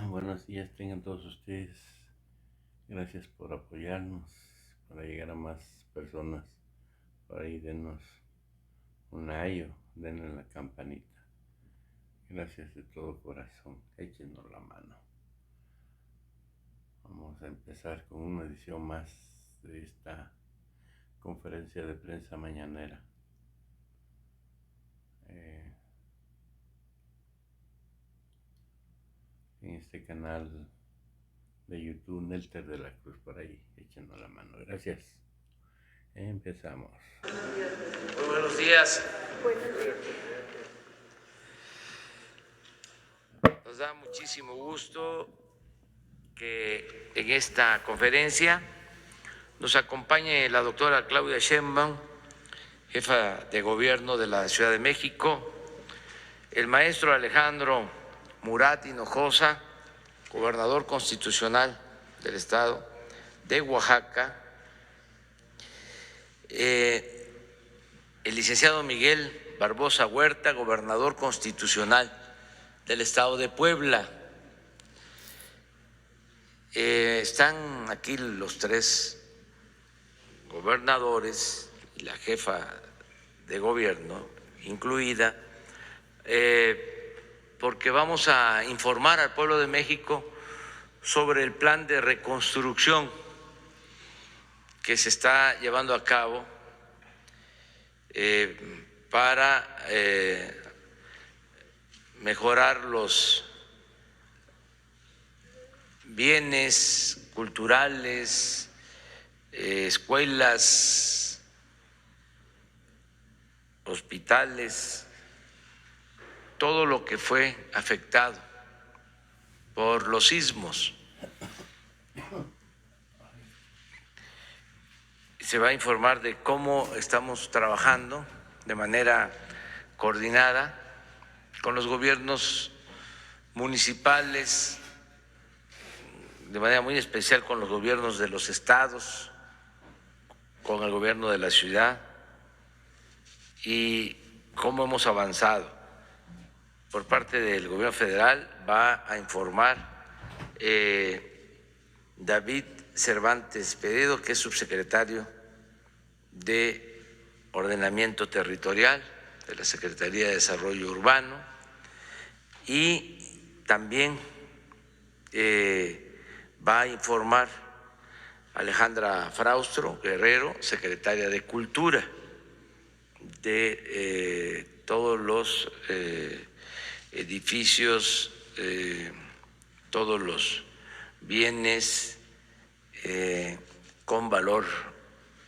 Buenos días, tengan todos ustedes. Gracias por apoyarnos para llegar a más personas. Por ahí denos un ayo, denle la campanita. Gracias de todo corazón. Échenos la mano. Vamos a empezar con una edición más de esta conferencia de prensa mañanera. En este canal de YouTube, Nelter de la Cruz, por ahí. Échenos la mano. Gracias. Empezamos. Muy buenos días. Nos da muchísimo gusto que en esta conferencia nos acompañe la doctora Claudia Sheinbaum, jefa de gobierno de la Ciudad de México, el maestro Alejandro Murat Hinojosa, gobernador constitucional del estado de Oaxaca, el licenciado Miguel Barbosa Huerta, gobernador constitucional del estado de Puebla. Están aquí los tres gobernadores y la jefa de gobierno incluida, porque vamos a informar al pueblo de México sobre el plan de reconstrucción que se está llevando a cabo para mejorar los bienes culturales, escuelas, hospitales, todo lo que fue afectado por los sismos. Se va a informar de cómo estamos trabajando de manera coordinada con los gobiernos municipales, de manera muy especial con los gobiernos de los estados, con el gobierno de la ciudad, y cómo hemos avanzado. Por parte del gobierno federal va a informar David Cervantes Peredo, que es subsecretario de Ordenamiento Territorial de la Secretaría de Desarrollo Urbano, y también va a informar Alejandra Fraustro Guerrero, secretaria de Cultura, de todos los edificios, todos los bienes con valor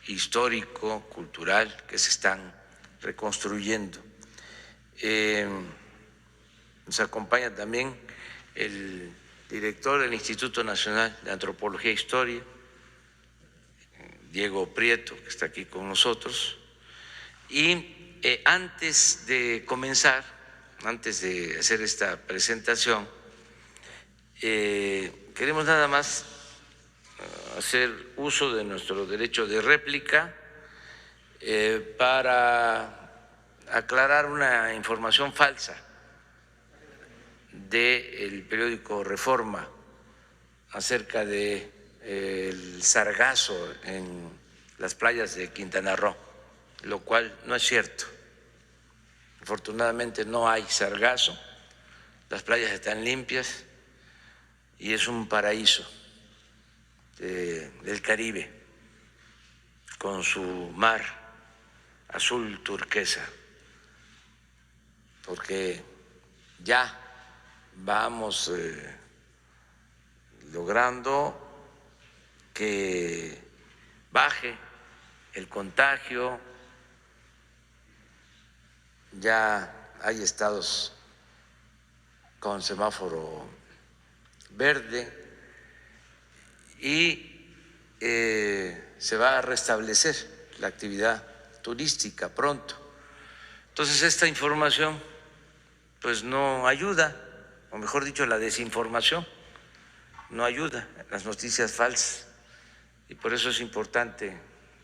histórico, cultural, que se están reconstruyendo. Nos acompaña también el director del Instituto Nacional de Antropología e Historia, Diego Prieto, que está aquí con nosotros. Y antes de comenzar, antes de hacer esta presentación, queremos nada más hacer uso de nuestro derecho de réplica para aclarar una información falsa del periódico Reforma acerca del sargazo en las playas de Quintana Roo, lo cual no es cierto. Afortunadamente no hay sargazo, las playas están limpias y es un paraíso del Caribe con su mar azul turquesa, porque ya vamos logrando que baje el contagio. Ya hay estados con semáforo verde y se va a restablecer la actividad turística pronto. Entonces esta información pues no ayuda, o mejor dicho, la desinformación no ayuda, las noticias falsas, y por eso es importante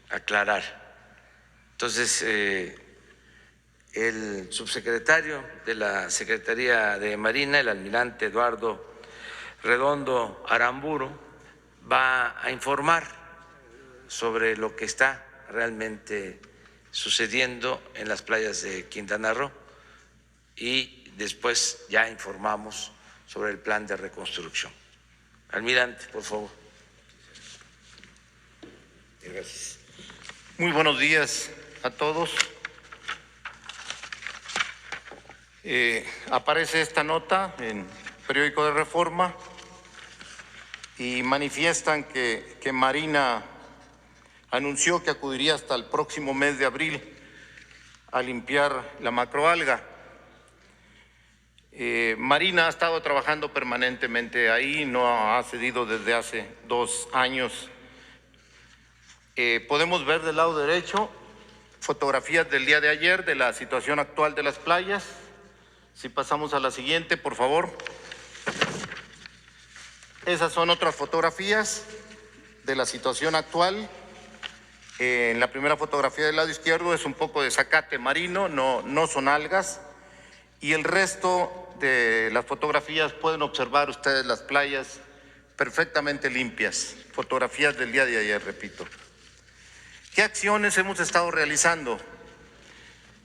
aclarar. Entonces, el subsecretario de la Secretaría de Marina, el almirante Eduardo Redondo Aramburu va a informar sobre lo que está realmente sucediendo en las playas de Quintana Roo y después ya informamos sobre el plan de reconstrucción. Almirante, por favor. Gracias. Muy buenos días a todos. Aparece esta nota en Periódico de Reforma y manifiestan que Marina anunció que acudiría hasta el próximo mes de abril a limpiar la macroalga. Marina ha estado trabajando permanentemente ahí, no ha cedido desde hace 2 años. Podemos ver del lado derecho fotografías del día de ayer de la situación actual de las playas. Si pasamos a la siguiente, por favor. Esas son otras fotografías de la situación actual. En la primera fotografía del lado izquierdo es un poco de zacate marino, no son algas. Y el resto de las fotografías pueden observar ustedes las playas perfectamente limpias. Fotografías del día de ayer, repito. ¿Qué acciones hemos estado realizando?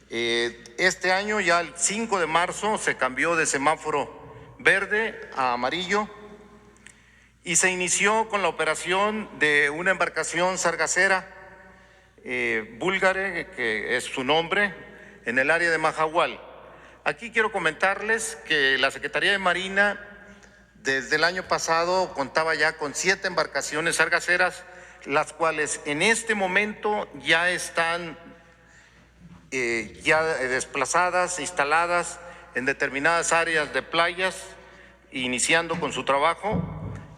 Este año, ya el 5 de marzo, se cambió de semáforo verde a amarillo y se inició con la operación de una embarcación sargacera búlgare, que es su nombre, en el área de Mahahual. Aquí quiero comentarles que la Secretaría de Marina desde el año pasado contaba ya con 7 embarcaciones sargaceras, las cuales en este momento ya están desplazadas, instaladas en determinadas áreas de playas, iniciando con su trabajo,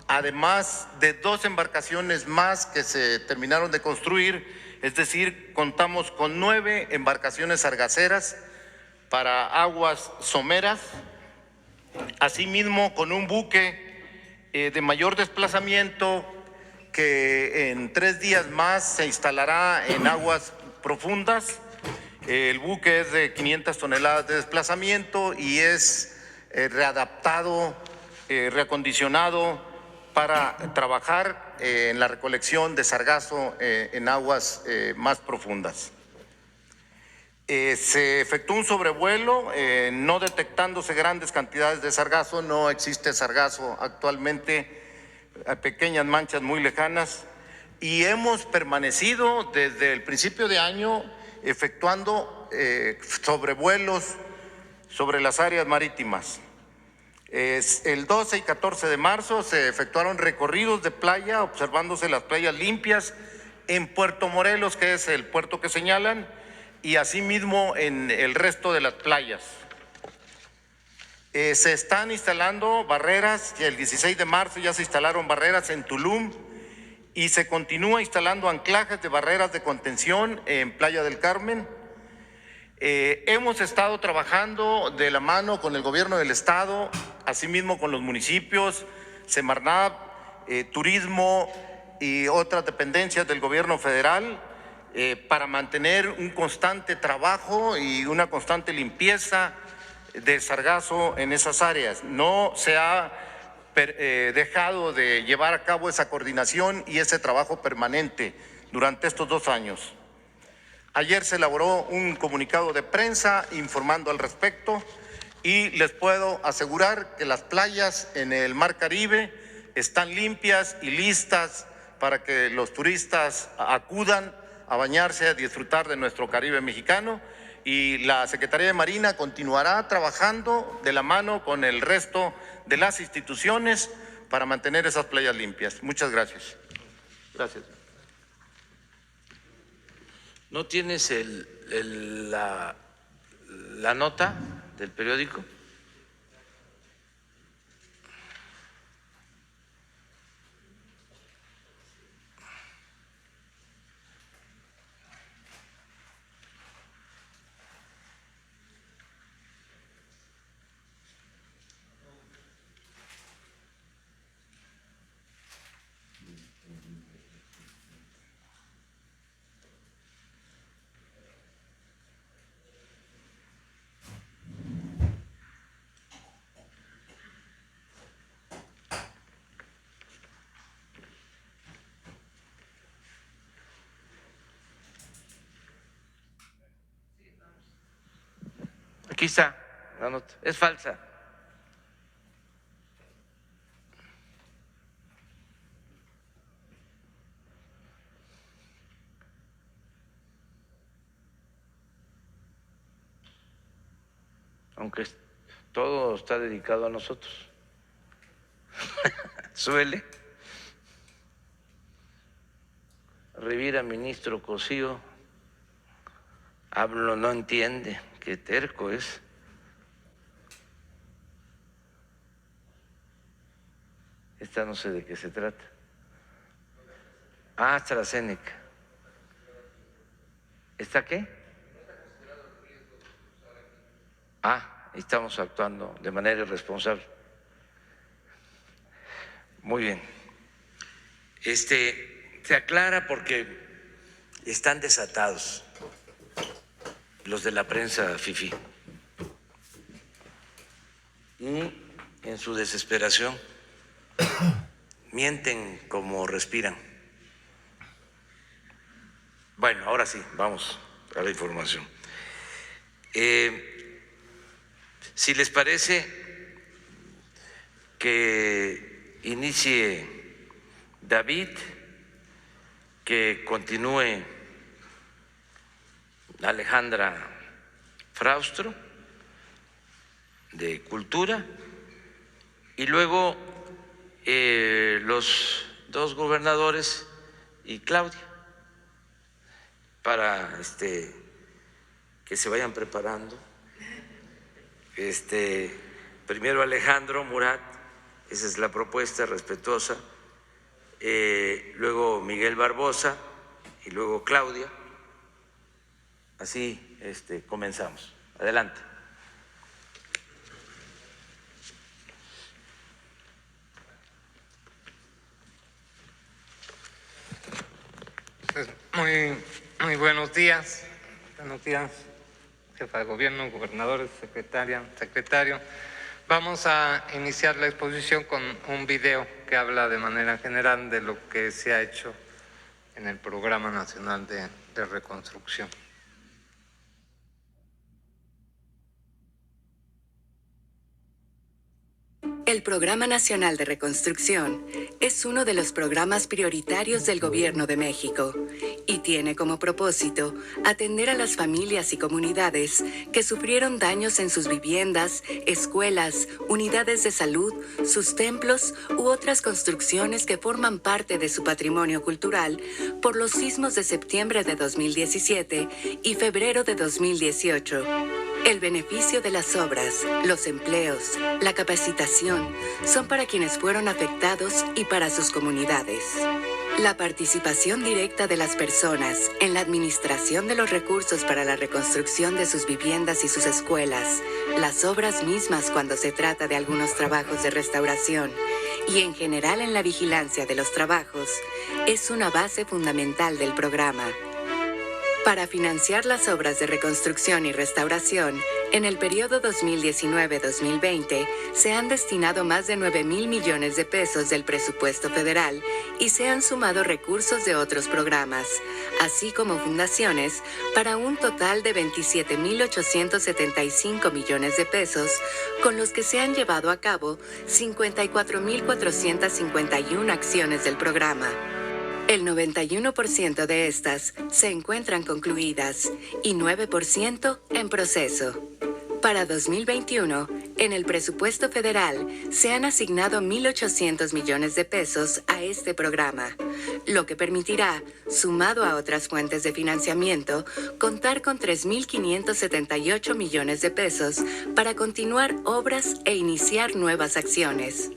además de 2 embarcaciones más que se terminaron de construir, es decir, contamos con 9 embarcaciones sargaceras para aguas someras, asimismo con un buque de mayor desplazamiento que en 3 días más se instalará en aguas profundas. El buque es de 500 toneladas de desplazamiento y es readaptado, reacondicionado para trabajar en la recolección de sargazo en aguas más profundas. Se efectuó un sobrevuelo, no detectándose grandes cantidades de sargazo, no existe sargazo actualmente, pequeñas manchas muy lejanas, y hemos permanecido desde el principio de año efectuando sobrevuelos sobre las áreas marítimas. El 12 y 14 de marzo se efectuaron recorridos de playa, observándose las playas limpias en Puerto Morelos, que es el puerto que señalan, y asimismo en el resto de las playas. Se están instalando barreras, y el 16 de marzo ya se instalaron barreras en Tulum y se continúa instalando anclajes de barreras de contención en Playa del Carmen. Hemos estado trabajando de la mano con el gobierno del estado, asimismo con los municipios, Semarnat, Turismo y otras dependencias del gobierno federal, para mantener un constante trabajo y una constante limpieza de sargazo en esas áreas. No se ha dejado de llevar a cabo esa coordinación y ese trabajo permanente durante estos 2 años. Ayer se elaboró un comunicado de prensa informando al respecto y les puedo asegurar que las playas en el Mar Caribe están limpias y listas para que los turistas acudan a bañarse, a disfrutar de nuestro Caribe mexicano, y la Secretaría de Marina continuará trabajando de la mano con el resto de las instituciones para mantener esas playas limpias. Muchas gracias. Gracias. ¿No tienes la nota del periódico? Aquí está la nota. Es falsa. Aunque todo está dedicado a nosotros. Suele. Rivera, ministro Cosío, hablo, no entiende, qué terco es. Esta no sé de qué se trata. Ah, AstraZeneca. ¿Está qué? Ah, estamos actuando de manera irresponsable. Muy bien. Se aclara porque están desatados los de la prensa fifí y en su desesperación mienten como respiran. Bueno, ahora sí, vamos a la información. Si les parece, que inicie David, que continúe Alejandra Fraustro, de Cultura, y luego los dos gobernadores y Claudia, para que se vayan preparando. Primero Alejandro Murat, esa es la propuesta respetuosa, luego Miguel Barbosa y luego Claudia. Así comenzamos. Adelante. Pues muy buenos días. Buenos días, jefa de gobierno, gobernadores, secretario. Vamos a iniciar la exposición con un video que habla de manera general de lo que se ha hecho en el Programa Nacional de Reconstrucción. El Programa Nacional de Reconstrucción es uno de los programas prioritarios del Gobierno de México y tiene como propósito atender a las familias y comunidades que sufrieron daños en sus viviendas, escuelas, unidades de salud, sus templos u otras construcciones que forman parte de su patrimonio cultural por los sismos de septiembre de 2017 y febrero de 2018. El beneficio de las obras, los empleos, la capacitación son para quienes fueron afectados y para sus comunidades. La participación directa de las personas en la administración de los recursos para la reconstrucción de sus viviendas y sus escuelas, las obras mismas cuando se trata de algunos trabajos de restauración y en general en la vigilancia de los trabajos, es una base fundamental del programa. Para financiar las obras de reconstrucción y restauración, en el periodo 2019-2020 se han destinado más de 9,000 millones de pesos del presupuesto federal y se han sumado recursos de otros programas, así como fundaciones, para un total de 27,875 millones de pesos, con los que se han llevado a cabo 54,451 acciones del programa. El 91% de estas se encuentran concluidas y 9% en proceso. Para 2021, en el presupuesto federal se han asignado 1,800 millones de pesos a este programa, lo que permitirá, sumado a otras fuentes de financiamiento, contar con 3,578 millones de pesos para continuar obras e iniciar nuevas acciones.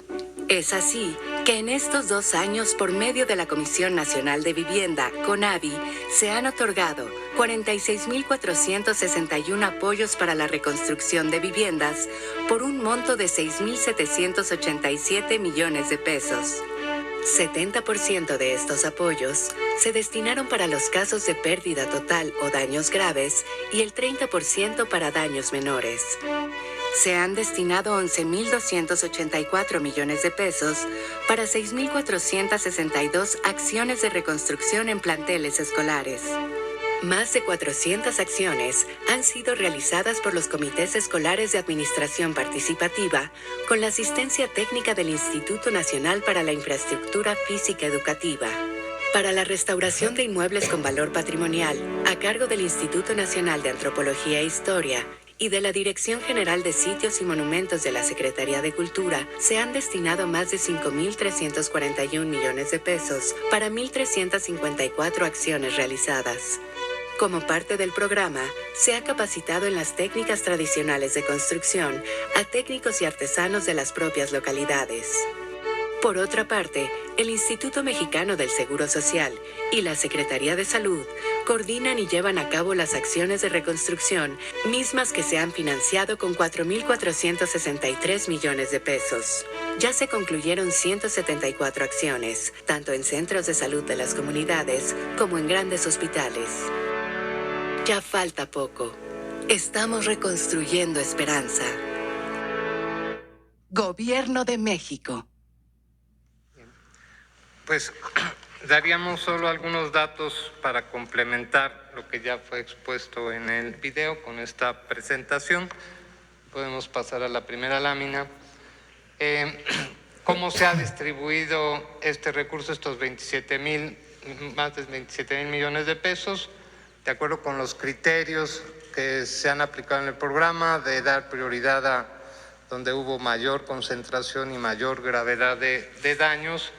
Es así que en estos 2 años, por medio de la Comisión Nacional de Vivienda, CONAVI, se han otorgado 46,461 apoyos para la reconstrucción de viviendas por un monto de 6,787 millones de pesos. 70% de estos apoyos se destinaron para los casos de pérdida total o daños graves y el 30% para daños menores. Se han destinado 11,284 millones de pesos para 6,462 acciones de reconstrucción en planteles escolares. Más de 400 acciones han sido realizadas por los comités escolares de administración participativa con la asistencia técnica del Instituto Nacional para la Infraestructura Física Educativa. Para la restauración de inmuebles con valor patrimonial, a cargo del Instituto Nacional de Antropología e Historia y de la Dirección General de Sitios y Monumentos de la Secretaría de Cultura, se han destinado más de 5.341 millones de pesos para 1.354 acciones realizadas. Como parte del programa, se ha capacitado en las técnicas tradicionales de construcción a técnicos y artesanos de las propias localidades. Por otra parte, el Instituto Mexicano del Seguro Social y la Secretaría de Salud coordinan y llevan a cabo las acciones de reconstrucción, mismas que se han financiado con 4.463 millones de pesos. Ya se concluyeron 174 acciones, tanto en centros de salud de las comunidades como en grandes hospitales. Ya falta poco. Estamos reconstruyendo esperanza. Gobierno de México. Pues daríamos solo algunos datos para complementar lo que ya fue expuesto en el video con esta presentación. Podemos pasar a la primera lámina. ¿Cómo se ha distribuido este recurso, estos más de 27,000 millones de pesos? De acuerdo con los criterios que se han aplicado en el programa, de dar prioridad a donde hubo mayor concentración y mayor gravedad de daños,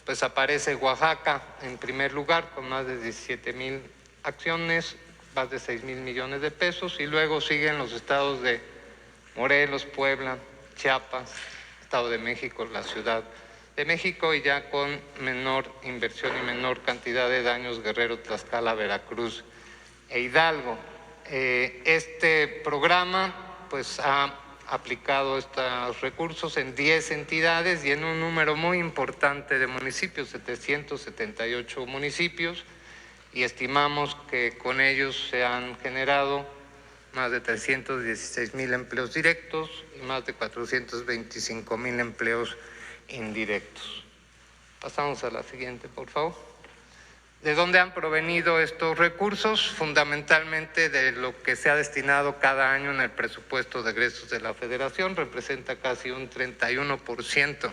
pues aparece Oaxaca en primer lugar con más de 17,000 acciones, más de 6,000 millones de pesos, y luego siguen los estados de Morelos, Puebla, Chiapas, Estado de México, la Ciudad de México, y ya con menor inversión y menor cantidad de daños Guerrero, Tlaxcala, Veracruz e Hidalgo. Este programa pues ha aplicado estos recursos en 10 entidades y en un número muy importante de municipios, 778 municipios, y estimamos que con ellos se han generado más de 316,000 empleos directos y más de 425,000 empleos indirectos. Pasamos a la siguiente, por favor. ¿De dónde han provenido estos recursos? Fundamentalmente de lo que se ha destinado cada año en el presupuesto de egresos de la Federación. Representa casi un 31%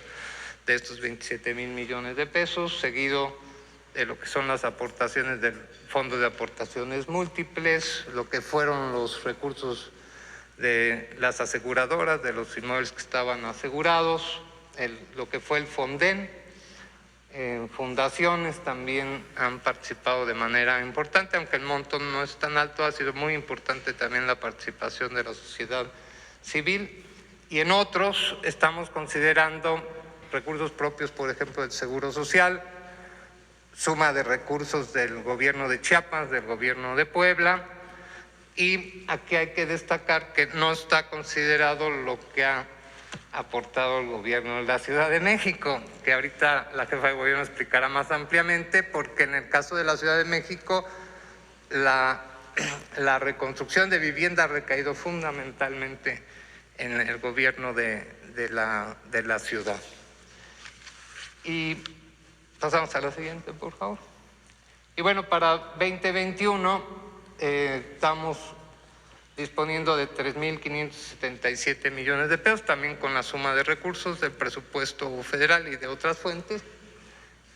de estos 27,000 millones de pesos, seguido de lo que son las aportaciones del Fondo de Aportaciones Múltiples, lo que fueron los recursos de las aseguradoras, de los inmuebles que estaban asegurados, lo que fue el Fonden. Fundaciones también han participado de manera importante, aunque el monto no es tan alto, ha sido muy importante también la participación de la sociedad civil. Y en otros estamos considerando recursos propios, por ejemplo, del Seguro Social, suma de recursos del gobierno de Chiapas, del gobierno de Puebla, y aquí hay que destacar que no está considerado lo que ha aportado el gobierno de la Ciudad de México, que ahorita la jefa de gobierno explicará más ampliamente, porque en el caso de la Ciudad de México la reconstrucción de vivienda ha recaído fundamentalmente en el gobierno de la ciudad. Y pasamos a la siguiente, por favor. Y bueno, para 2021 estamos disponiendo de 3,577 millones de pesos, también con la suma de recursos del presupuesto federal y de otras fuentes,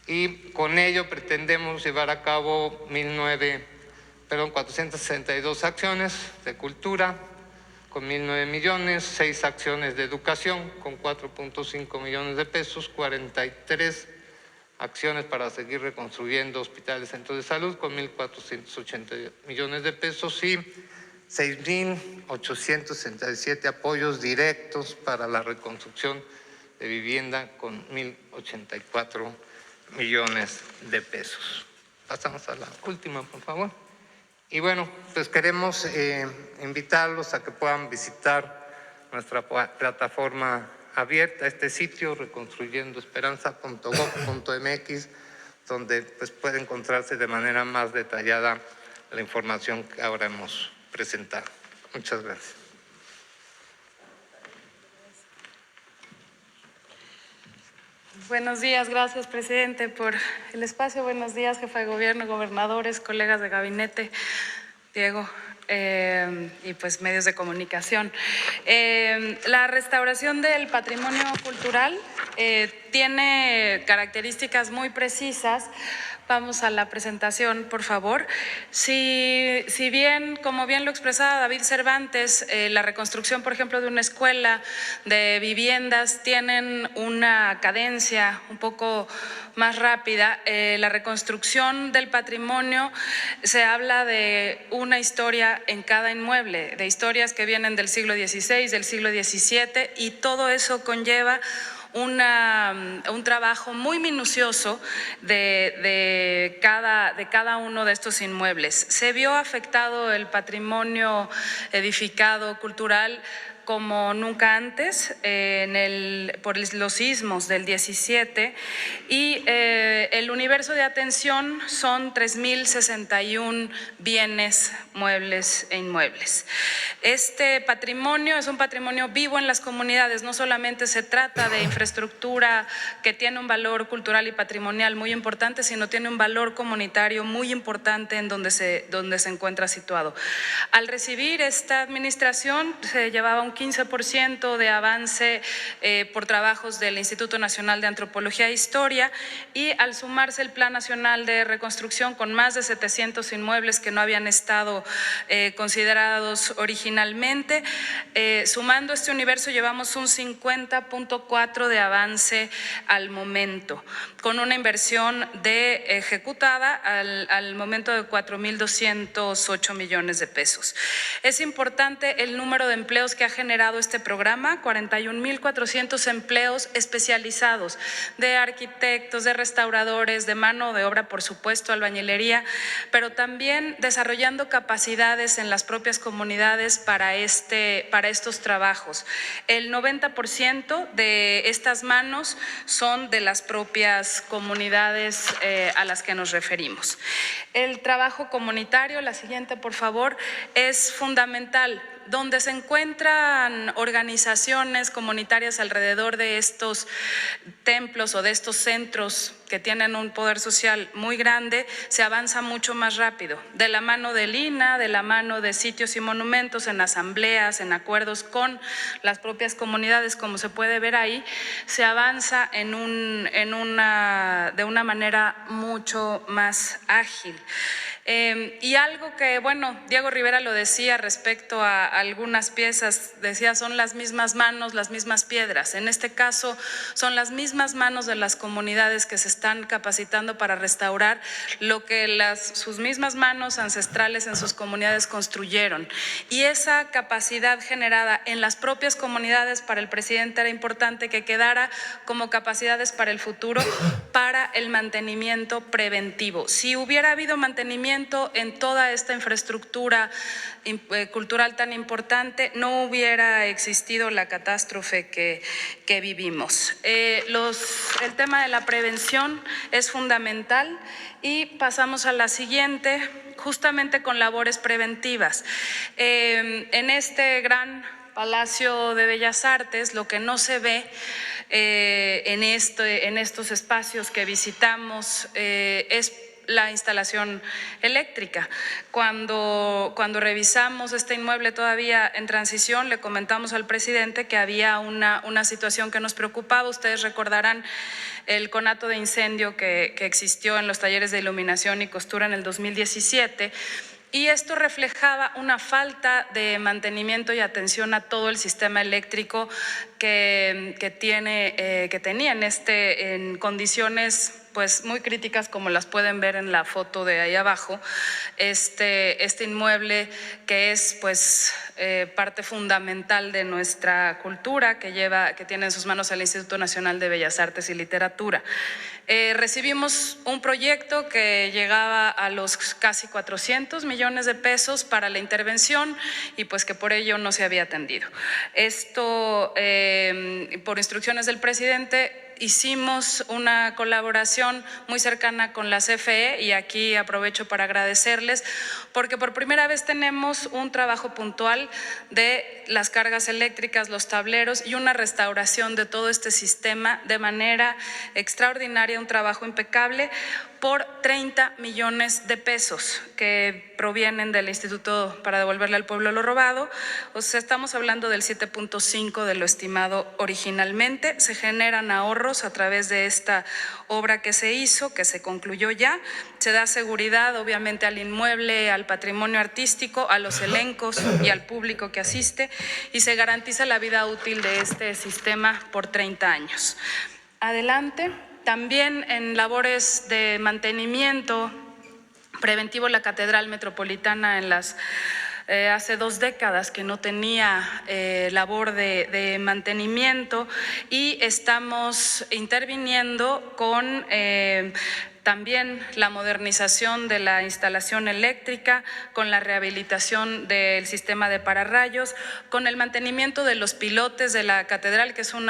y con ello pretendemos llevar a cabo 462 acciones de cultura con 1,009 millones, 6 acciones de educación con 4,5 millones de pesos, 43 acciones para seguir reconstruyendo hospitales, centros de salud con 1,480 millones de pesos y 6,867 apoyos directos para la reconstrucción de vivienda con 1,084 millones de pesos. Pasamos a la última, por favor. Y bueno, pues queremos invitarlos a que puedan visitar nuestra plataforma abierta, este sitio reconstruyendoesperanza.gov.mx, donde pues puede encontrarse de manera más detallada la información que ahora hemos presentado. Muchas gracias. Buenos días, gracias, presidente, por el espacio. Buenos días, jefa de gobierno, gobernadores, colegas de gabinete, Diego, y pues medios de comunicación. La restauración del patrimonio cultural tiene características muy precisas. Vamos a la presentación, por favor. Si bien, como bien lo expresaba David Cervantes, la reconstrucción, por ejemplo, de una escuela, de viviendas, tienen una cadencia un poco más rápida, la reconstrucción del patrimonio se habla de una historia en cada inmueble, de historias que vienen del siglo XVI, del siglo XVII, y todo eso conlleva un trabajo muy minucioso de cada uno de estos inmuebles. Se vio afectado el patrimonio edificado cultural como nunca antes por los sismos del 17, y el universo de atención son 3.061 bienes, muebles e inmuebles. Este patrimonio es un patrimonio vivo en las comunidades, no solamente se trata de infraestructura que tiene un valor cultural y patrimonial muy importante, sino tiene un valor comunitario muy importante en donde se encuentra situado. Al recibir esta administración se llevaba un 15% de avance por trabajos del Instituto Nacional de Antropología e Historia, y al sumarse el Plan Nacional de Reconstrucción con más de 700 inmuebles que no habían estado considerados originalmente, sumando este universo llevamos un 50.4 de avance al momento, con una inversión ejecutada al momento de 4.208 millones de pesos. Es importante el número de empleos que ha generado este programa, 41.400 empleos especializados de arquitectos, de restauradores, de mano de obra, por supuesto, albañilería, pero también desarrollando capacidades en las propias comunidades para estos trabajos. El 90% de estas manos son de las propias comunidades a las que nos referimos. El trabajo comunitario, la siguiente por favor, es fundamental. Donde se encuentran organizaciones comunitarias alrededor de estos templos o de estos centros que tienen un poder social muy grande, se avanza mucho más rápido. De la mano del INAH, de la mano de sitios y monumentos, en asambleas, en acuerdos con las propias comunidades, como se puede ver ahí, se avanza de una manera mucho más ágil. Y algo que, bueno, Diego Rivera lo decía respecto a algunas piezas, decía son las mismas manos, las mismas piedras. En este caso son las mismas manos de las comunidades que se están capacitando para restaurar lo que sus mismas manos ancestrales en sus comunidades construyeron. Y esa capacidad generada en las propias comunidades para el presidente era importante que quedara como capacidades para el futuro, para el mantenimiento preventivo. Si hubiera habido mantenimiento en toda esta infraestructura cultural tan importante, no hubiera existido la catástrofe que vivimos. El tema de la prevención es fundamental, y pasamos a la siguiente, justamente con labores preventivas. En este gran Palacio de Bellas Artes, lo que no se ve en estos espacios que visitamos es la instalación eléctrica. Cuando revisamos este inmueble todavía en transición, le comentamos al presidente que había una situación que nos preocupaba. Ustedes recordarán el conato de incendio que existió en los talleres de iluminación y costura en el 2017, y esto reflejaba una falta de mantenimiento y atención a todo el sistema eléctrico que tenía en condiciones pues muy críticas, como las pueden ver en la foto de ahí abajo. Este inmueble, que es pues parte fundamental de nuestra cultura, que tiene en sus manos el Instituto Nacional de Bellas Artes y Literatura. Recibimos un proyecto que llegaba a los casi 400 millones de pesos para la intervención, y pues que por ello no se había atendido. Esto, por instrucciones del presidente, hicimos una colaboración muy cercana con la CFE y aquí aprovecho para agradecerles porque por primera vez tenemos un trabajo puntual de las cargas eléctricas, los tableros y una restauración de todo este sistema de manera extraordinaria, un trabajo impecable por 30 millones de pesos que provienen del Instituto para devolverle al pueblo lo robado. O sea, estamos hablando del 7.5 de lo estimado originalmente. Se generan ahorros a través de esta obra que se hizo, que se concluyó ya. Se da seguridad, obviamente, al inmueble, al patrimonio artístico, a los elencos y al público que asiste, y se garantiza la vida útil de este sistema por 30 años. Adelante. También en labores de mantenimiento preventivo, la Catedral Metropolitana hace 2 décadas que no tenía labor de mantenimiento y estamos interviniendo con también la modernización de la instalación eléctrica, con la rehabilitación del sistema de pararrayos, con el mantenimiento de los pilotes de la catedral, que es un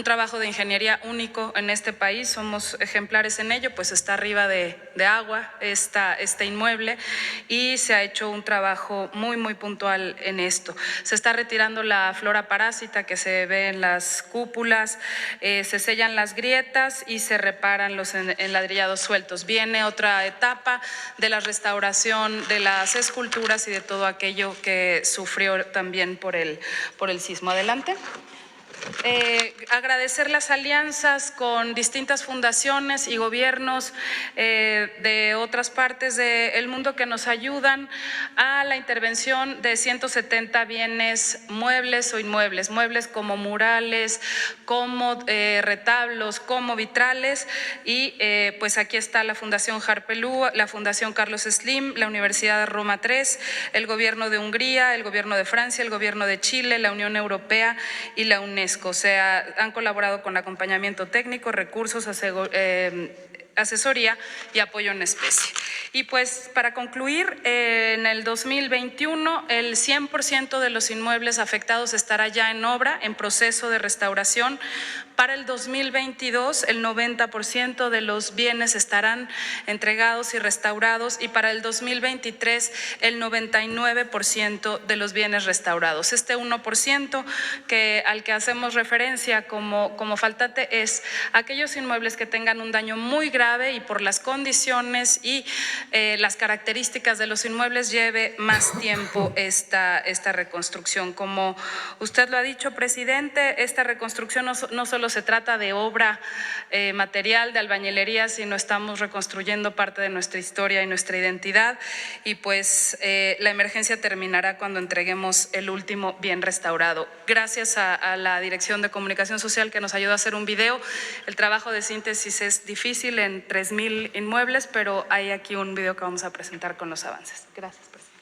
trabajo de ingeniería único en este país. Somos ejemplares en ello, pues está arriba de agua este inmueble y se ha hecho un trabajo muy, muy puntual en esto. Se está retirando la flora parásita que se ve en las cúpulas, se sellan las grietas y se reparan los enladrillados sueltos. Viene otra etapa de la restauración de las esculturas y de todo aquello que sufrió también por el sismo. Adelante. Agradecer las alianzas con distintas fundaciones y gobiernos de otras partes del mundo que nos ayudan a la intervención de 170 bienes muebles o inmuebles, muebles como murales, como retablos, como vitrales, y pues aquí está la Fundación Harpelú, la Fundación Carlos Slim, la Universidad de Roma III, el Gobierno de Hungría, el Gobierno de Francia, el Gobierno de Chile, la Unión Europea y la UNESCO. O sea, han colaborado con acompañamiento técnico, recursos, asesoría y apoyo en especie. Y pues para concluir, en el 2021 el 100% de los inmuebles afectados estará ya en obra, en proceso de restauración. Para el 2022 el 90% de los bienes estarán entregados y restaurados, y para el 2023 el 99% de los bienes restaurados. Este 1% al que hacemos referencia como faltante es aquellos inmuebles que tengan un daño muy grave y por las condiciones y las características de los inmuebles lleve más tiempo esta reconstrucción. Como usted lo ha dicho, presidente, esta reconstrucción no solo se trata de obra material, de albañilería, sino estamos reconstruyendo parte de nuestra historia y nuestra identidad, y pues la emergencia terminará cuando entreguemos el último bien restaurado. Gracias a la Dirección de Comunicación Social que nos ayudó a hacer un video. El trabajo de síntesis es difícil en 3,000 inmuebles, pero hay aquí un video que vamos a presentar con los avances. Gracias, presidente.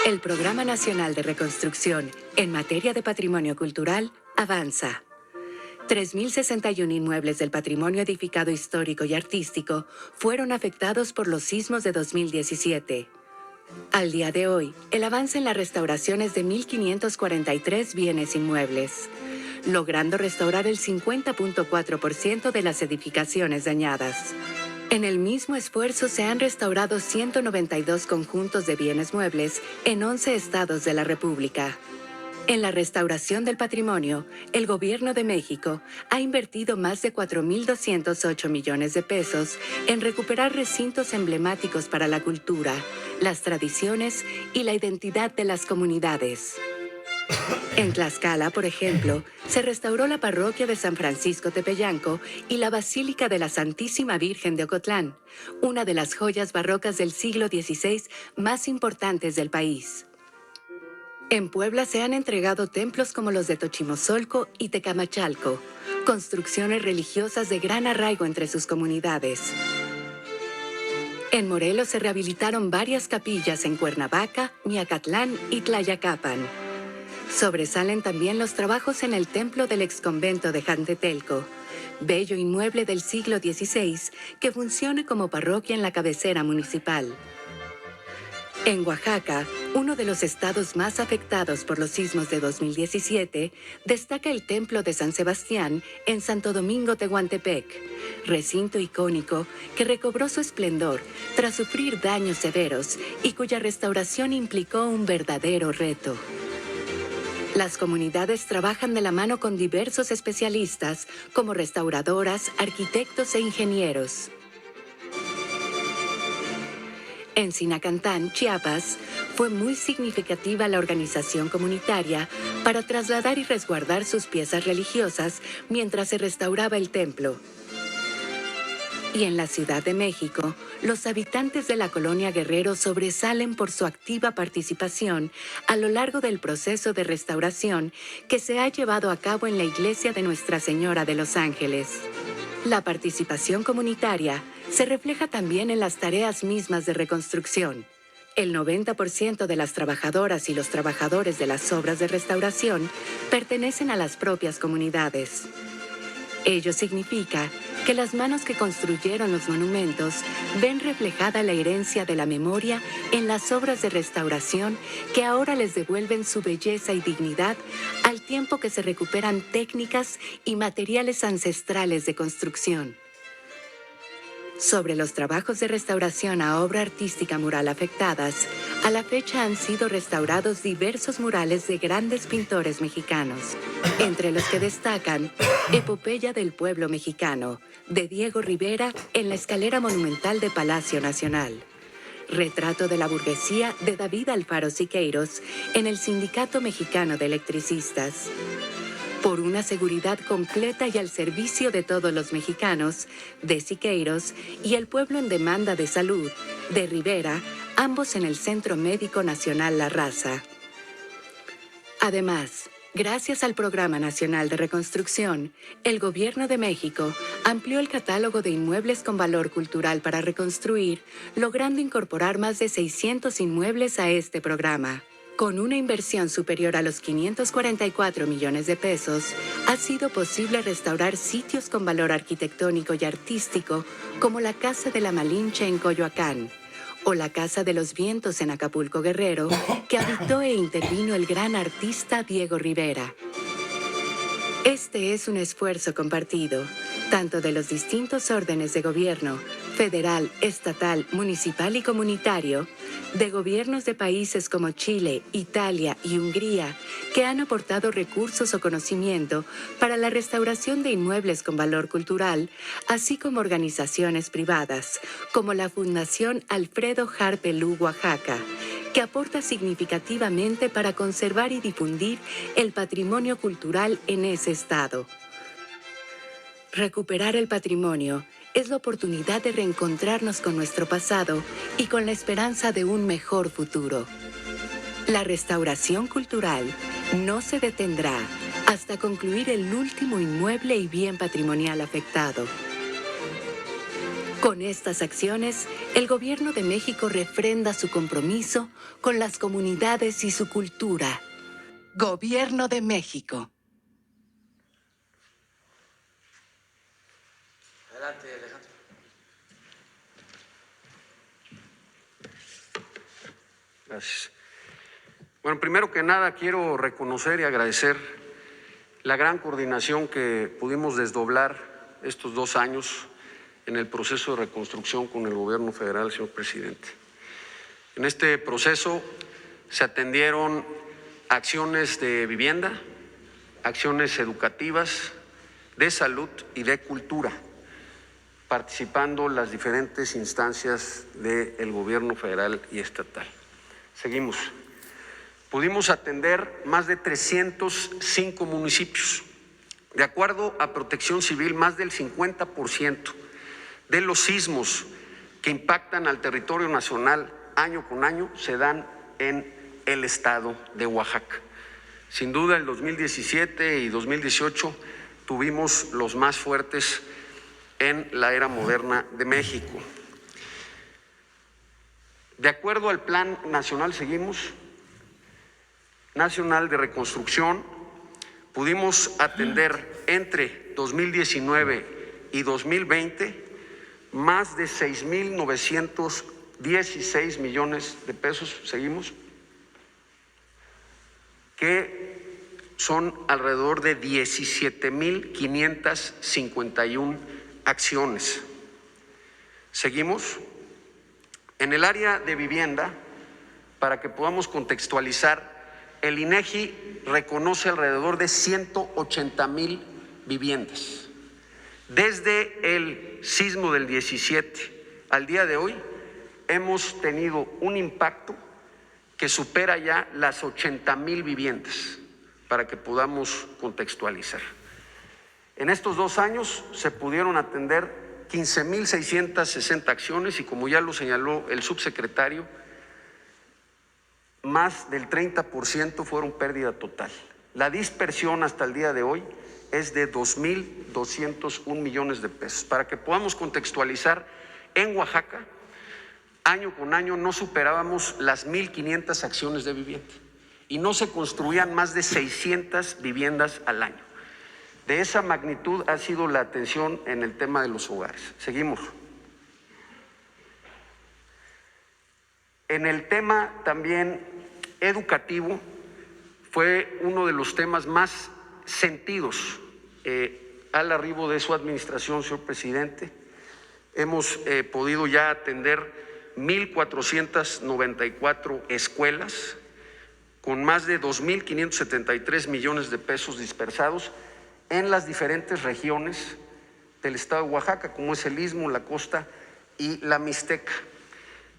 El Programa Nacional de Reconstrucción en materia de patrimonio cultural avanza. 3.061 inmuebles del patrimonio edificado histórico y artístico fueron afectados por los sismos de 2017. Al día de hoy, el avance en la restauración es de 1.543 bienes inmuebles, logrando restaurar el 50.4% de las edificaciones dañadas. En el mismo esfuerzo se han restaurado 192 conjuntos de bienes muebles en 11 estados de la República. En la restauración del patrimonio, el Gobierno de México ha invertido más de 4.208 millones de pesos en recuperar recintos emblemáticos para la cultura, las tradiciones y la identidad de las comunidades. En Tlaxcala, por ejemplo, se restauró la parroquia de San Francisco Tepeyanco y la Basílica de la Santísima Virgen de Ocotlán, una de las joyas barrocas del siglo XVI más importantes del país. En Puebla se han entregado templos como los de Tochimozolco y Tecamachalco, construcciones religiosas de gran arraigo entre sus comunidades. En Morelos se rehabilitaron varias capillas en Cuernavaca, Miacatlán y Tlayacapan. Sobresalen también los trabajos en el templo del exconvento de Jantetelco, bello inmueble del siglo XVI que funciona como parroquia en la cabecera municipal. En Oaxaca, uno de los estados más afectados por los sismos de 2017, destaca el Templo de San Sebastián en Santo Domingo Tehuantepec, recinto icónico que recobró su esplendor tras sufrir daños severos y cuya restauración implicó un verdadero reto. Las comunidades trabajan de la mano con diversos especialistas como restauradoras, arquitectos e ingenieros. En Sinacantán, Chiapas, fue muy significativa la organización comunitaria para trasladar y resguardar sus piezas religiosas mientras se restauraba el templo. Y en la Ciudad de México, los habitantes de la colonia Guerrero sobresalen por su activa participación a lo largo del proceso de restauración que se ha llevado a cabo en la iglesia de Nuestra Señora de los Ángeles. La participación comunitaria se refleja también en las tareas mismas de reconstrucción. El 90% de las trabajadoras y los trabajadores de las obras de restauración pertenecen a las propias comunidades. Ello significa que las manos que construyeron los monumentos ven reflejada la herencia de la memoria en las obras de restauración que ahora les devuelven su belleza y dignidad al tiempo que se recuperan técnicas y materiales ancestrales de construcción. Sobre los trabajos de restauración a obra artística mural afectadas, a la fecha han sido restaurados diversos murales de grandes pintores mexicanos, entre los que destacan Epopeya del Pueblo Mexicano, de Diego Rivera en la escalera monumental de Palacio Nacional, Retrato de la Burguesía de David Alfaro Siqueiros en el Sindicato Mexicano de Electricistas, Por una seguridad completa y al servicio de todos los mexicanos, de Siqueiros, y el pueblo en demanda de salud, de Rivera, ambos en el Centro Médico Nacional La Raza. Además, gracias al Programa Nacional de Reconstrucción, el Gobierno de México amplió el catálogo de inmuebles con valor cultural para reconstruir, logrando incorporar más de 600 inmuebles a este programa. Con una inversión superior a los 544 millones de pesos, ha sido posible restaurar sitios con valor arquitectónico y artístico como la Casa de la Malinche en Coyoacán o la Casa de los Vientos en Acapulco, Guerrero, que habitó e intervino el gran artista Diego Rivera. Este es un esfuerzo compartido, tanto de los distintos órdenes de gobierno, federal, estatal, municipal y comunitario, de gobiernos de países como Chile, Italia y Hungría, que han aportado recursos o conocimiento para la restauración de inmuebles con valor cultural, así como organizaciones privadas, como la Fundación Alfredo Harpelú Oaxaca, que aporta significativamente para conservar y difundir el patrimonio cultural en ese estado. Recuperar el patrimonio es la oportunidad de reencontrarnos con nuestro pasado y con la esperanza de un mejor futuro. La restauración cultural no se detendrá hasta concluir el último inmueble y bien patrimonial afectado. Con estas acciones, el Gobierno de México refrenda su compromiso con las comunidades y su cultura. Gobierno de México. Adelante, Alejandro. Gracias. Bueno, primero que nada quiero reconocer y agradecer la gran coordinación que pudimos desdoblar estos 2 años en el proceso de reconstrucción con el gobierno federal, señor presidente. En este proceso se atendieron acciones de vivienda, acciones educativas, de salud y de cultura, participando las diferentes instancias del gobierno federal y estatal. Seguimos. Pudimos atender más de 305 municipios. De acuerdo a Protección Civil, más del 50% de los sismos que impactan al territorio nacional año con año se dan en el estado de Oaxaca. Sin duda, el 2017 y 2018 tuvimos los más fuertes en la era moderna de México. De acuerdo al Plan Nacional, seguimos, Nacional de Reconstrucción, pudimos atender entre 2019 y 2020 más de 6,916 millones de pesos, seguimos, que son alrededor de 17,551 acciones. Seguimos. En el área de vivienda, para que podamos contextualizar, el INEGI reconoce alrededor de 180,000 viviendas. Desde el sismo del 17 al día de hoy, hemos tenido un impacto que supera ya las 80,000 viviendas, para que podamos contextualizar. En estos 2 años se pudieron atender 15,660 acciones y, como ya lo señaló el subsecretario, más del 30% fueron pérdida total. La dispersión hasta el día de hoy es de 2,201 millones de pesos. Para que podamos contextualizar, en Oaxaca, año con año no superábamos las 1,500 acciones de vivienda y no se construían más de 600 viviendas al año. De esa magnitud ha sido la atención en el tema de los hogares. Seguimos. En el tema también educativo, fue uno de los temas más sentidos al arribo de su administración, señor presidente. Hemos podido ya atender 1,494 escuelas con más de 2,573 millones de pesos dispersados en las diferentes regiones del estado de Oaxaca, como es el Istmo, la Costa y la Mixteca.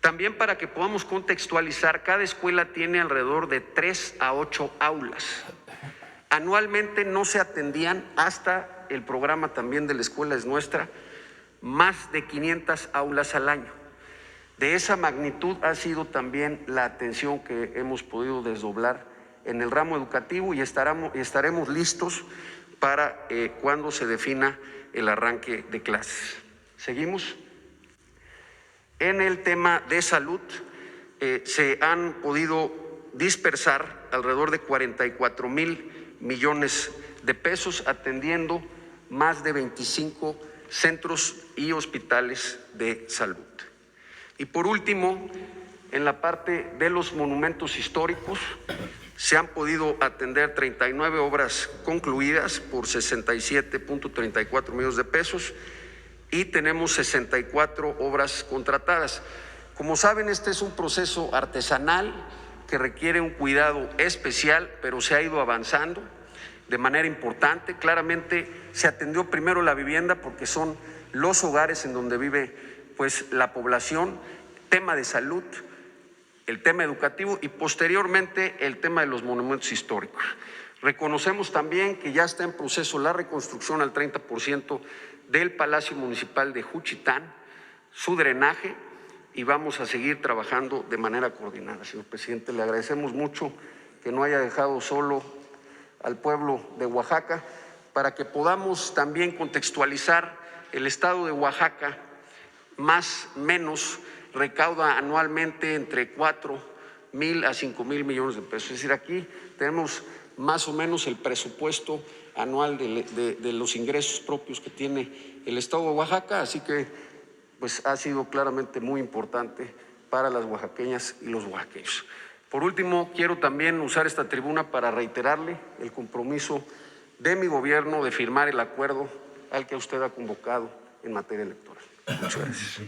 También, para que podamos contextualizar, cada escuela tiene alrededor de 3 a 8 aulas. Anualmente no se atendían, hasta el programa también de La Escuela es Nuestra, más de 500 aulas al año. De esa magnitud ha sido también la atención que hemos podido desdoblar en el ramo educativo, y estaremos listos para cuando se defina el arranque de clases. Seguimos. En el tema de salud, se han podido dispersar alrededor de 44,000 millones de pesos, atendiendo más de 25 centros y hospitales de salud. Y por último, en la parte de los monumentos históricos, se han podido atender 39 obras concluidas por 67,34 millones de pesos y tenemos 64 obras contratadas. Como saben, este es un proceso artesanal que requiere un cuidado especial, pero se ha ido avanzando de manera importante. Claramente se atendió primero la vivienda, porque son los hogares en donde vive pues la población, tema de salud, el tema educativo y posteriormente el tema de los monumentos históricos. Reconocemos también que ya está en proceso la reconstrucción al 30% del Palacio Municipal de Juchitán, su drenaje, y vamos a seguir trabajando de manera coordinada. Señor presidente, le agradecemos mucho que no haya dejado solo al pueblo de Oaxaca. Para que podamos también contextualizar, el estado de Oaxaca más o menos recauda anualmente entre 4,000 a 5,000 millones de pesos. Es decir, aquí tenemos más o menos el presupuesto anual de los ingresos propios que tiene el estado de Oaxaca, así que pues ha sido claramente muy importante para las oaxaqueñas y los oaxaqueños. Por último, quiero también usar esta tribuna para reiterarle el compromiso de mi gobierno de firmar el acuerdo al que usted ha convocado en materia electoral. Muchas gracias.